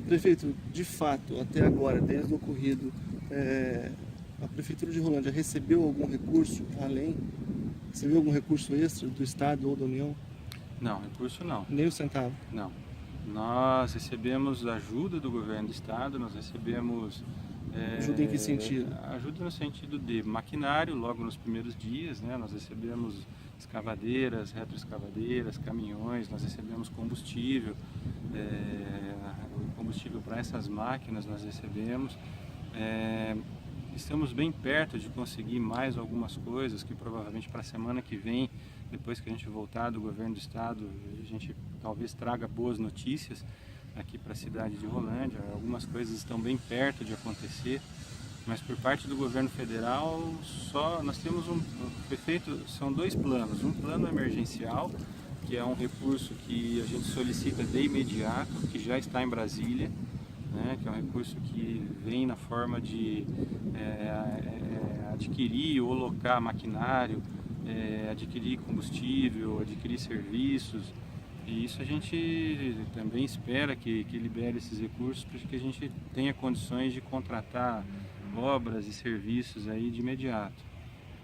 Prefeito, de fato, até agora, desde o ocorrido, a Prefeitura de Rolândia recebeu algum recurso além? Recebeu algum recurso extra do Estado ou da União? Não, recurso não. Nem um centavo. Não. Nós recebemos ajuda do governo do estado, nós recebemos Ajuda em que sentido? ajuda no sentido de maquinário, logo nos primeiros dias, né? Nós recebemos escavadeiras, retroescavadeiras, caminhões, nós recebemos combustível, combustível para essas máquinas nós recebemos. Estamos bem perto de conseguir mais algumas coisas que provavelmente para a semana que vem, depois que a gente voltar do governo do estado, a gente talvez traga boas notícias aqui para a cidade de Rolândia. Algumas coisas estão bem perto de acontecer, mas por parte do governo federal só nós temos são dois planos. Um plano emergencial, que é um recurso que a gente solicita de imediato, que já está em Brasília, né, que é um recurso que vem na forma de adquirir ou locar maquinário, adquirir combustível, adquirir serviços, e isso a gente também espera que libere esses recursos para que a gente tenha condições de contratar obras e serviços aí de imediato.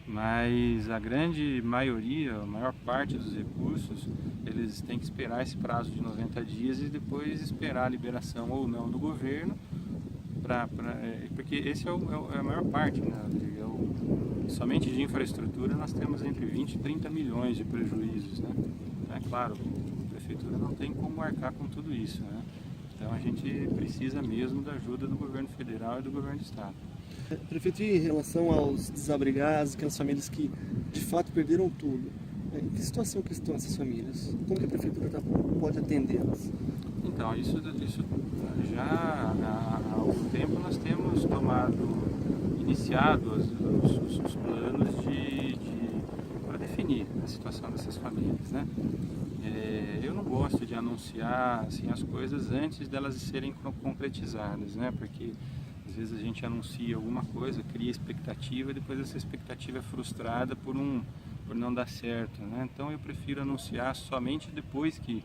Mas a grande maioria, a maior parte dos recursos, eles têm que esperar esse prazo de 90 dias e depois esperar a liberação ou não do governo, porque esse é a maior parte, né? Somente de infraestrutura nós temos entre 20 e 30 milhões de prejuízos, né? É claro, a prefeitura não tem como arcar com tudo isso, né? Então a gente precisa mesmo da ajuda do governo federal e do governo do estado. Prefeito, e em relação aos desabrigados, aquelas famílias que de fato perderam tudo, em que situação que estão essas famílias? Como que a Prefeitura pode atendê-las? Então, isso já há algum tempo nós temos iniciado os planos para definir a situação dessas famílias, né? Eu não gosto de anunciar assim, as coisas antes delas serem concretizadas, né? Porque às vezes a gente anuncia alguma coisa, cria expectativa e depois essa expectativa é frustrada por não dar certo, né? Então eu prefiro anunciar somente depois que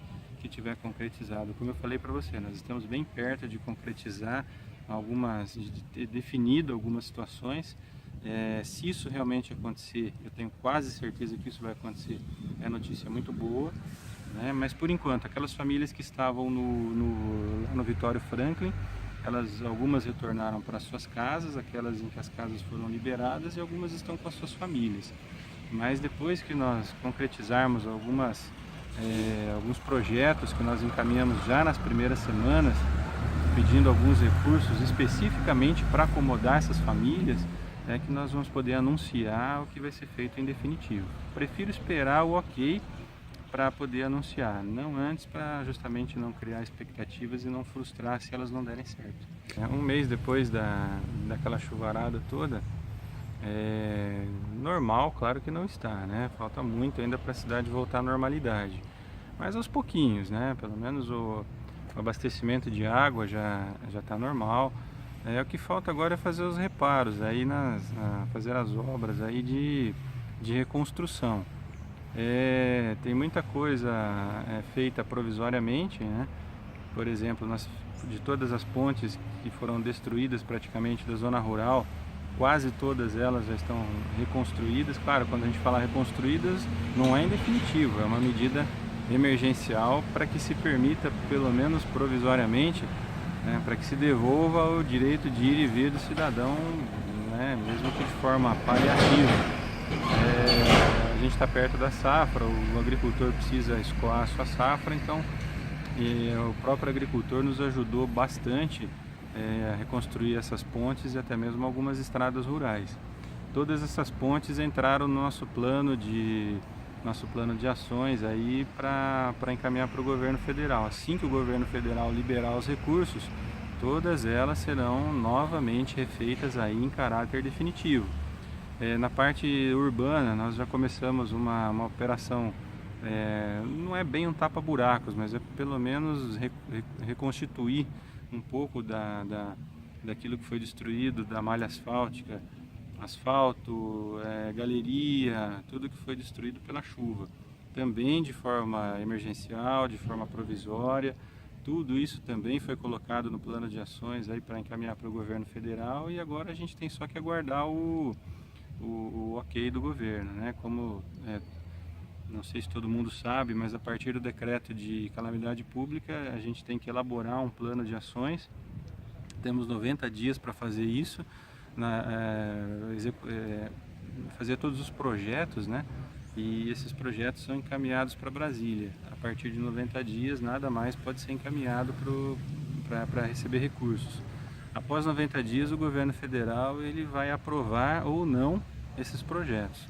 tiver concretizado. Como eu falei para você, nós estamos bem perto de concretizar de ter definido algumas situações. Se isso realmente acontecer, eu tenho quase certeza que isso vai acontecer, é notícia muito boa, né? Mas por enquanto, aquelas famílias que estavam no Vitório Franklin, algumas retornaram para suas casas, aquelas em que as casas foram liberadas, e algumas estão com as suas famílias. Mas depois que nós concretizarmos alguns projetos que nós encaminhamos já nas primeiras semanas, pedindo alguns recursos especificamente para acomodar essas famílias, é que nós vamos poder anunciar o que vai ser feito em definitivo. Prefiro esperar o ok para poder anunciar, não antes, para justamente não criar expectativas e não frustrar se elas não derem certo. Um mês depois daquela chuvarada toda, normal, claro que não está, né? Falta muito ainda para a cidade voltar à normalidade. Mas aos pouquinhos, né? Pelo menos o abastecimento de água já está normal. O que falta agora é fazer os reparos, aí fazer as obras aí de reconstrução. Tem muita coisa feita provisoriamente, né? Por exemplo, de todas as pontes que foram destruídas praticamente da zona rural, quase todas elas já estão reconstruídas. Claro, quando a gente fala reconstruídas, não é em definitivo, é uma medida emergencial para que se permita, pelo menos provisoriamente, né, para que se devolva o direito de ir e vir do cidadão, né, mesmo que de forma paliativa. A gente está perto da safra, o agricultor precisa escoar a sua safra, então o próprio agricultor nos ajudou bastante a reconstruir essas pontes e até mesmo algumas estradas rurais. Todas essas pontes entraram no nosso plano de ações aí para encaminhar para o governo federal. Assim que o governo federal liberar os recursos, todas elas serão novamente refeitas aí em caráter definitivo. Na parte urbana, nós já começamos uma operação, não é bem um tapa-buracos, mas é pelo menos reconstituir um pouco daquilo que foi destruído, da malha asfáltica, asfalto, galeria, tudo que foi destruído pela chuva. Também de forma emergencial, de forma provisória, Tudo isso também foi colocado no plano de ações aí para encaminhar para o governo federal, e agora a gente tem só que aguardar o ok do governo, né? Como não sei se todo mundo sabe, mas a partir do decreto de calamidade pública a gente tem que elaborar um plano de ações. Temos 90 dias para fazer isso, fazer todos os projetos, né? E esses projetos são encaminhados para Brasília. A partir de 90 dias, nada mais pode ser encaminhado para receber recursos. Após 90 dias, o governo federal ele vai aprovar ou não esses projetos.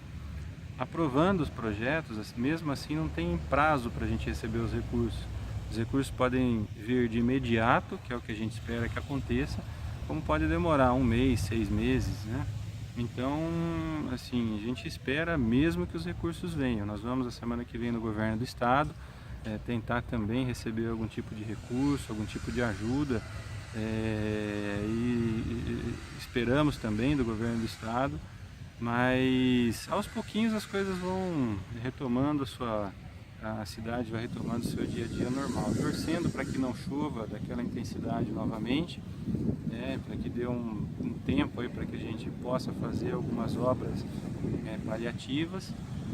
Aprovando os projetos, mesmo assim não tem prazo para a gente receber os recursos. Os recursos podem vir de imediato, que é o que a gente espera que aconteça, como pode demorar 1 mês, 6 meses, né? Então, assim, a gente espera mesmo que os recursos venham. Nós vamos a semana que vem no governo do estado tentar também receber algum tipo de recurso, algum tipo de ajuda, e esperamos também do governo do estado, mas aos pouquinhos as coisas vão retomando a cidade vai retomando o seu dia a dia normal, torcendo para que não chova daquela intensidade novamente, para que dê um tempo aí para que a gente possa fazer algumas obras paliativas,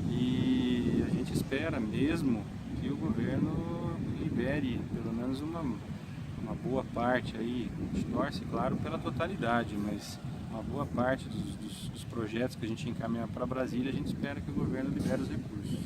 e a gente espera mesmo que o governo libere pelo menos uma boa parte aí. A gente torce, claro, pela totalidade, mas uma boa parte dos projetos que a gente encaminha para Brasília, a gente espera que o governo libere os recursos.